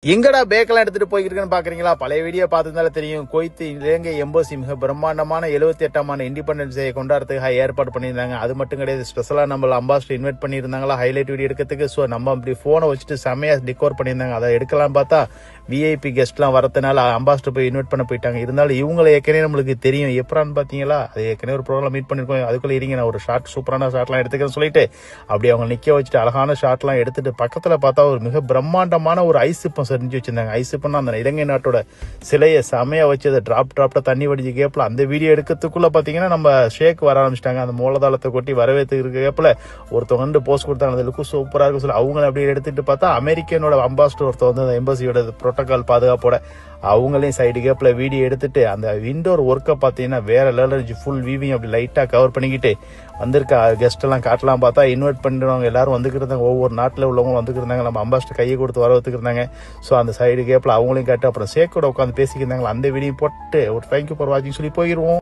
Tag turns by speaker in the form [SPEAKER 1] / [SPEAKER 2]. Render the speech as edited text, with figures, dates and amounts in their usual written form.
[SPEAKER 1] எங்கடா பேக்கெல்லாம் எடுத்துட்டு போயிருக்கேன்னு பாக்குறீங்களா? பழைய வீடியோ பார்த்திருந்தாலும் தெரியும். குவைத் இலங்கை எம்பசி மிக பிரம்மாண்டமான 78ஆம் ஆண்டு இண்டிபெண்டன்ஸ் டே கொண்டாடுறதுக்கு ஏற்பாடு பண்ணியிருந்தாங்க. அது மட்டும் கிடையாது, ஸ்பெஷலா நம்ம அம்பாசிடர் இன்வைட் பண்ணியிருந்தாங்களா ஹைலைட் வீடியோ எடுக்கிறதுக்கு. ஸோ நம்ம அப்படி போனை வச்சுட்டு செம்மையா டிகோர் பண்ணியிருந்தாங்க. அதை எடுக்கலாம் பார்த்தா விஐபி கெஸ்ட்லாம் வரதுனால அம்பாசிடர் போய் இன்வைட் பண்ண போயிட்டாங்க. இருந்தாலும் இவங்களை ஏற்கனவே நம்மளுக்கு தெரியும். எப்படான்னு பாத்தீங்களா? அது ஏற்கனவே ஒரு ப்ரோக்ராம் மீட் பண்ணிருக்கோம். அதுக்குள்ள இருங்க, நான் ஒரு ஷார்ட் சூப்பரான ஷார்ட்லாம் எடுத்துக்கிறேன்னு சொல்லிட்டு அப்படி அவங்க நிக்க வச்சுட்டு அழகான ஷார்ட்லாம் எடுத்துட்டு பக்கத்துல பார்த்தா ஒரு மிக பிரம்மாண்டமான ஒரு ஐஸ் சிப்பம் செஞ்சு வச்சிருந்தாங்க. ஐஸ் சிப்பம்னா அந்த இலங்கை நாட்டோட சிலையை செமையா வச்சு அதை டிராப்டா தண்ணி வடிச்சு கேப்ல அந்த வீடியோ எடுக்கிறதுக்குள்ள பாத்தீங்கன்னா நம்ம ஷேக் வர ஆரம்பிச்சிட்டாங்க. அந்த மூலதாளத்தை கொட்டி வரவேற்று கேப்ல ஒருத்தவங்க போஸ்ட் கொடுத்தாங்க. அந்த லுக்கு சூப்பரா இருக்கு சொல்லி அவங்க அப்படி எடுத்துட்டு பார்த்தா அமெரிக்கனோட அம்பாசிடர் ஒருத்தர் வந்து அந்த எம்பசியோட புரோட்டோகால் பாதுகாப்போட அவங்களையும் சைடு கேப்ல வீடியோ எடுத்துட்டு அந்த விண்டோர் ஒர்க்கை பார்த்தீங்கன்னா வேற லெவல் ஃபுல் வீவிங் அப்படி லைட்டா கவர் பண்ணிக்கிட்டு வந்திருக்க கெஸ்ட் எல்லாம் காட்டலாம் பார்த்தா இன்வைட் பண்ணிடுவாங்க. எல்லாரும் வந்துக்கிட்டு இருந்தாங்க. ஒவ்வொரு நாட்டில் உள்ளவங்க வந்துக்கிட்டு இருந்தாங்க. நம்ம அம்பாசிடர் கையை கொடுத்து வர வச்சுக்கிருந்தாங்க. ஸோ அந்த சைடு கேப்ல அவங்களையும் காட்டு அப்புறம் சேக்கோட உட்காந்து பேசிக்கிட்டு இருந்தாங்க. அந்த வீடியோ போட்டு ஒரு தேங்க்யூ ஃபார் வாட்சிங் சொல்லி போயிடுவோம்.